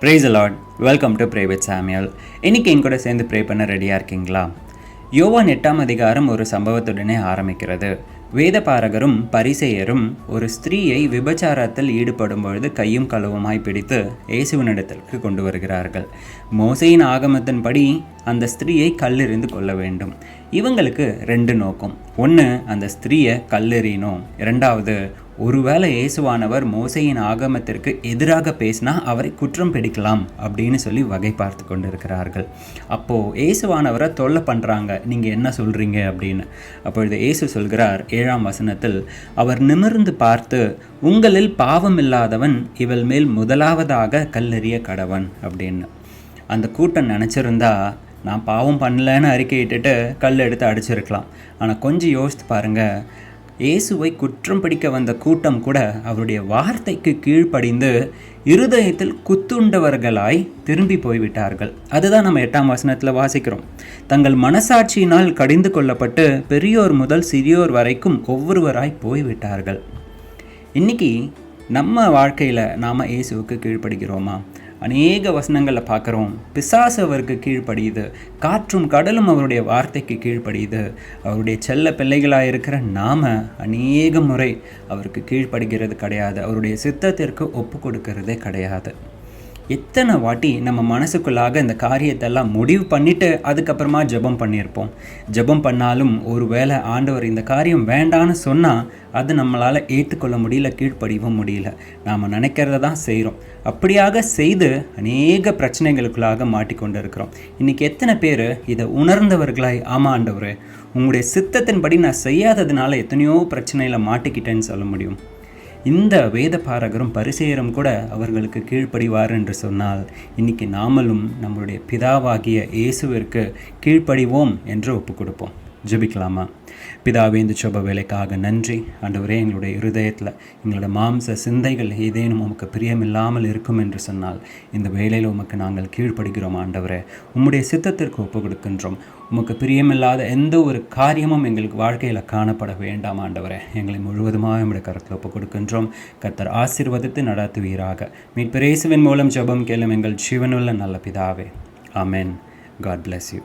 Praise the Lord. Welcome to Pray with Samuel. இன்னைக்கு என் கூட சேர்ந்து ப்ரே பண்ண ரெடியாக இருக்கீங்களா? யோவான் 8ஆம் அதிகாரம் ஒரு சம்பவத்துடனே ஆரம்பிக்கிறது. வேதபாரகரும் பரிசேயரும் ஒரு ஸ்திரீயை விபச்சாரத்தில் ஈடுபடும் பொழுது கையும் களவுமாய் பிடித்து இயேசுவினிடத்திற்கு கொண்டு வருகிறார்கள். மோசேயின் ஆகமத்தின்படி அந்த ஸ்திரீயை கல்லெறிந்து கொள்ள வேண்டும். இவங்களுக்கு ரெண்டு நோக்கம். ஒன்று, அந்த ஸ்திரீயை கல்லெறியணும். இரண்டாவது, ஒருவேளை இயேசுவானவர் மோசேயின் ஆகமத்திற்கு எதிராக பேசினா அவரை குற்றம் பிடிக்கலாம் அப்படின்னு சொல்லி வகை பார்த்து கொண்டு இருக்கிறார்கள். அப்போது இயேசுவானவரை தொல்லை பண்ணுறாங்க, நீங்கள் என்ன சொல்கிறீங்க அப்படின்னு. அப்பொழுது இயேசு சொல்கிறார் 7ஆம் வசனத்தில், அவர் நிமிர்ந்து பார்த்து, உங்களில் பாவம் இல்லாதவன் இவள் மேல் முதலாவதாக கல்லெறிய கடவன் அப்படின்னு. அந்த கூட்டம் நினச்சிருந்தா நான் பாவம் பண்ணலன்னு அறிக்கையிட்டுட்டு கல் எடுத்து அடிச்சிருக்கலாம். ஆனால் கொஞ்சம் யோசித்து பாருங்கள், இயேசுவை குற்றம் பிடிக்க வந்த கூட்டம் கூட அவருடைய வார்த்தைக்கு கீழ்ப்படிந்து இருதயத்தில் குத்துண்டவர்களாய் திரும்பி போய்விட்டார்கள். அதுதான் நம்ம 8ஆம் வசனத்தில் வாசிக்கிறோம். தங்கள் மனசாட்சியினால் கடிந்து கொள்ளப்பட்டு பெரியோர் முதல் சிறியோர் வரைக்கும் ஒவ்வொருவராய் போய்விட்டார்கள். இன்னைக்கு நம்ம வாழ்க்கையில் நாம் இயேசுவுக்கு கீழ்ப்படுகிறோமா? அநேக வசனங்களில் பார்க்குறோம், பிசாசு அவருக்கு கீழ்ப்படியுது, காற்றும் கடலும் அவருடைய வார்த்தைக்கு கீழ்ப்படியுது. அவருடைய செல்ல பிள்ளைகளாக இருக்கிற நாம் அநேக முறை அவருக்கு கீழ்ப்படுகிறது கிடையாது, அவருடைய சித்தத்திற்கு ஒப்பு கொடுக்கறதே கிடையாது. எத்தனை வாட்டி நம்ம மனசுக்குள்ளாக இந்த காரியத்தெல்லாம் முடிவு பண்ணிவிட்டு அதுக்கப்புறமா ஜெபம் பண்ணியிருப்போம். ஜெபம் பண்ணாலும் ஒரு வேளை ஆண்டவர் இந்த காரியம் வேண்டான்னு சொன்னால் அது நம்மளால் ஏற்றுக்கொள்ள முடியல, கீழ்ப்படியவும் முடியல. நாம் நினைக்கிறத தான் செய்கிறோம். அப்படியாக செய்து அநேக பிரச்சனைகளுக்குள்ளாக மாட்டிக்கொண்டு இருக்கிறோம். இன்றைக்கி எத்தனை பேர் இதை உணர்ந்தவர்களாய், ஆமாம் ஆண்டவரே உங்களுடைய சித்தத்தின்படி நான் செய்யாததுனால எத்தனையோ பிரச்சனையில் மாட்டிக்கிட்டேன்னு சொல்ல முடியும்? இந்த வேதபாரகரும் பரிசேயரும் கூட அவர்களுக்கு கீழ்ப்படிவார் என்று சொன்னால், இன்றைக்கி நாமளும் நம்மளுடைய பிதாவாகிய இயேசுவிற்கு கீழ்ப்படிவோம் என்று ஒப்பு கொடுப்போம். ஜெபிக்கலாமா? பிதாவே, இந்த ஜெப வேலைக்காக நன்றி ஆண்டவரே. எங்களுடைய இருதயத்தில் எங்களோட மாம்ச சிந்தைகள் ஏதேனும் உமக்கு பிரியமில்லாமல் இருக்கும் என்று சொன்னால் இந்த வேலையில் உமக்கு நாங்கள் கீழ்ப்படுகிறோம் ஆண்டவரே. உம்முடைய சித்தத்திற்கு ஒப்பு கொடுக்கின்றோம். உமக்கு பிரியமில்லாத எந்த ஒரு காரியமும் எங்களுக்கு வாழ்க்கையில் காணப்பட வேண்டாம் ஆண்டவரே. எங்களை முழுவதுமாக நம்முடைய கருத்தில் ஒப்பு கொடுக்கின்றோம். கர்த்தர் ஆசீர்வதித்து நடத்துவீராக. மீட்பர் இயேசுவின் மூலம் ஜெபம் கேளும் எங்கள் ஜீவனுள்ள நல்ல பிதாவே. ஆமென். God bless you.